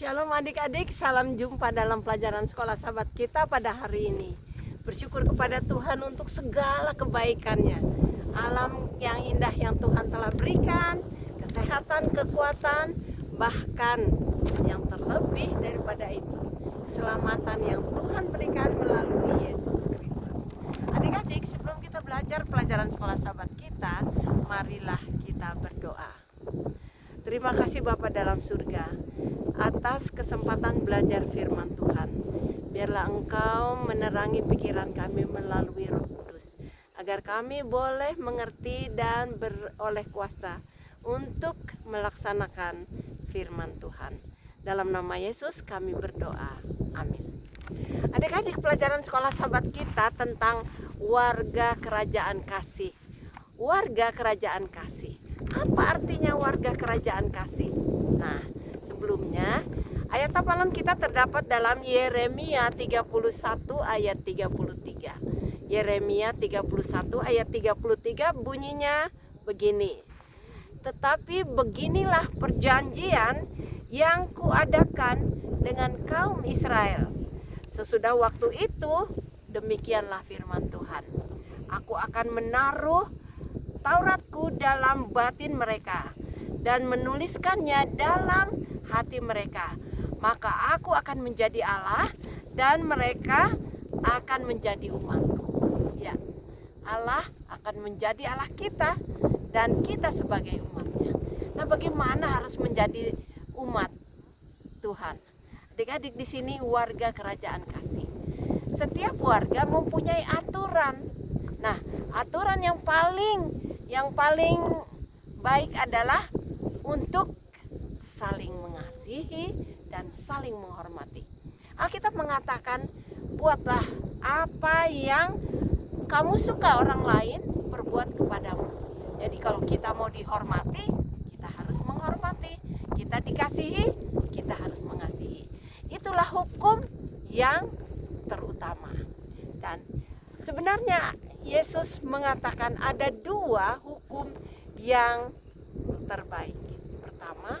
Shalom adik-adik, salam jumpa dalam pelajaran sekolah sahabat kita pada hari ini. Bersyukur kepada Tuhan untuk segala kebaikannya. Alam yang indah yang Tuhan telah berikan, kesehatan, kekuatan, bahkan yang terlebih daripada itu, keselamatan yang Tuhan berikan melalui Yesus Kristus. Adik-adik, sebelum kita belajar pelajaran sekolah sahabat kita, marilah kita berdoa. Terima kasih Bapa dalam surga atas kesempatan belajar firman Tuhan. Biarlah Engkau menerangi pikiran kami melalui Roh Kudus, agar kami boleh mengerti dan beroleh kuasa untuk melaksanakan firman Tuhan. Dalam nama Yesus kami berdoa. Amin. Adik-adik, pelajaran sekolah sahabat kita tentang warga kerajaan kasih. Warga kerajaan kasih. Apa artinya warga kerajaan kasih? Nah, sebelumnya ayat hafalan kita terdapat dalam Yeremia 31 ayat 33. Yeremia 31 ayat 33 bunyinya begini. Tetapi beginilah perjanjian yang kuadakan dengan kaum Israel. Sesudah waktu itu, demikianlah firman Tuhan. Aku akan menaruh Tauratku dalam batin mereka dan menuliskannya dalam hati mereka. Maka aku akan menjadi Allah dan mereka akan menjadi umatku. Ya, Allah akan menjadi Allah kita dan kita sebagai umatnya. Nah, bagaimana harus menjadi umat Tuhan? Adik-adik, di sini warga kerajaan kasih. Setiap warga mempunyai aturan. Nah, aturan yang paling baik adalah untuk saling mengasihi dan saling menghormati. Alkitab mengatakan, buatlah apa yang kamu suka orang lain perbuat kepadamu. Jadi kalau kita mau dihormati, kita harus menghormati. Kita dikasihi, kita harus mengasihi. Itulah hukum yang terutama. Dan sebenarnya Yesus mengatakan ada dua hukum yang terbaik. Pertama,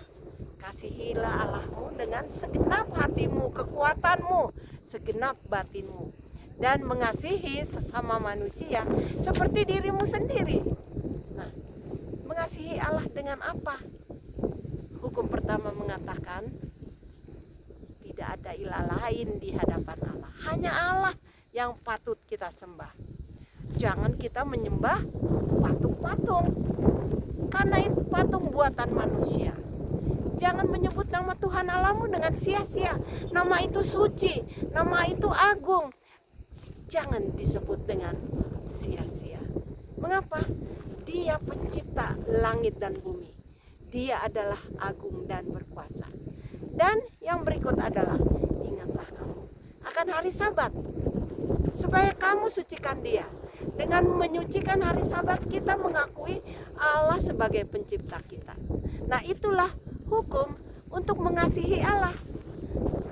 kasihilah Allahmu dengan segenap hatimu, kekuatanmu, segenap batinmu, dan mengasihi sesama manusia seperti dirimu sendiri. Nah, mengasihi Allah dengan apa? Hukum pertama mengatakan tidak ada ilah lain di hadapan Allah. Hanya Allah yang patut kita sembah. Jangan kita menyembah patung-patung, karena itu patung buatan manusia. Jangan menyebut nama Tuhan Allahmu dengan sia-sia. Nama itu suci, nama itu agung. Jangan disebut dengan sia-sia. Mengapa? Dia pencipta langit dan bumi. Dia adalah agung dan berkuasa. Dan yang berikut adalah, ingatlah kamu akan hari Sabat, supaya kamu sucikan dia. Dengan menyucikan hari Sabat, kita mengakui Allah sebagai pencipta kita. Nah, itulah hukum untuk mengasihi Allah.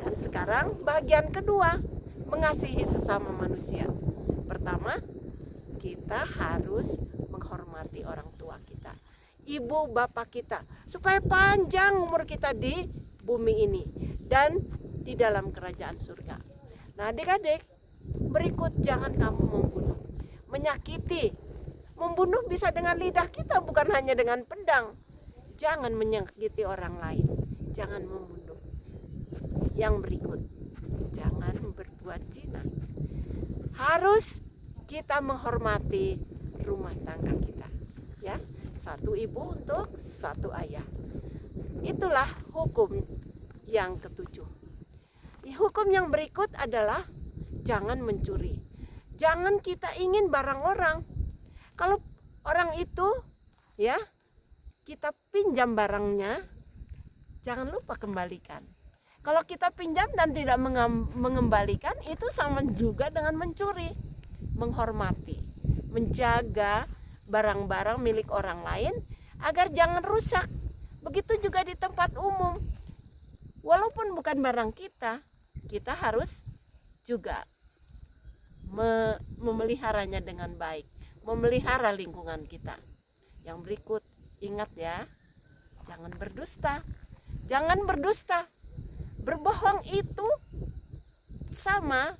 Dan sekarang bagian kedua, mengasihi sesama manusia. Pertama, kita harus menghormati orang tua kita, ibu bapak kita, supaya panjang umur kita di bumi ini dan di dalam kerajaan surga. Nah, adik-adik, berikut, jangan kamu membunuh, menyakiti. Membunuh bisa dengan lidah kita, bukan hanya dengan pedang. Jangan menyakiti orang lain, jangan membunuh. Yang berikut, jangan berbuat zina. Harus kita menghormati rumah tangga kita, ya. Satu ibu untuk satu ayah. Itulah hukum yang ketujuh. Hukum yang berikut adalah jangan mencuri. Jangan kita ingin barang orang. Kalau orang itu, ya, kita pinjam barangnya, jangan lupa kembalikan. Kalau kita pinjam dan tidak mengembalikan, itu sama juga dengan mencuri. Menghormati, menjaga barang-barang milik orang lain agar jangan rusak. Begitu juga di tempat umum. Walaupun bukan barang kita, kita harus juga memeliharanya dengan baik, memelihara lingkungan kita. Yang berikut, ingat ya, jangan berdusta. Jangan berdusta. Berbohong itu sama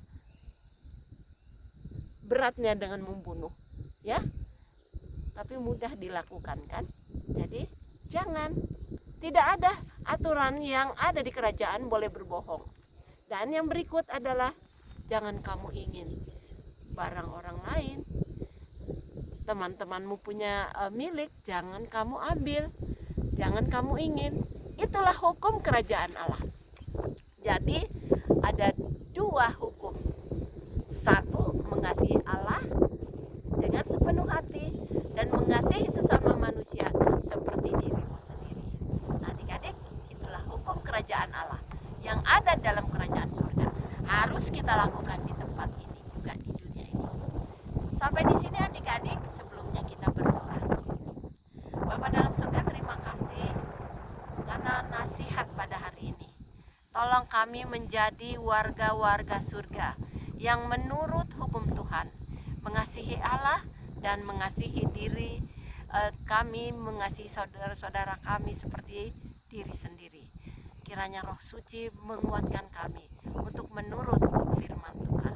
beratnya dengan membunuh, ya. Tapi mudah dilakukan kan? Jadi jangan. Tidak ada aturan yang ada di kerajaan boleh berbohong. Dan yang berikut adalah jangan kamu ingin barang orang lain. Teman-temanmu punya milik, jangan kamu ambil. Jangan kamu ingin. Itulah hukum kerajaan Allah. Jadi ada dua hukum. Satu, mengasihi Allah dengan sepenuh hati dan mengasihi sesama manusia seperti dirimu sendiri. Nah, adik-adik, itulah hukum kerajaan Allah yang ada dalam kerajaan surga. Harus kita lakukan di tempat ini juga, di dunia ini. Sampai di sini adik-adik, sebelumnya kita berdoa. Bapa dalam surga, terima kasih karena nasihat pada hari ini. Tolong kami menjadi warga-warga surga yang menurut hukum Tuhan, mengasihi Allah dan mengasihi diri kami, mengasihi saudara-saudara kami seperti diri sendiri. Kiranya Roh Suci menguatkan kami untuk menurut firman Tuhan.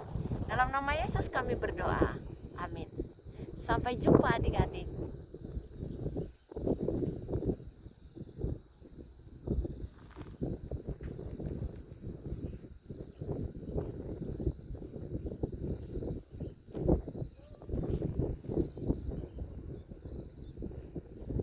Dalam nama Yesus kami berdoa. Amin. Sampai jumpa adik-adik.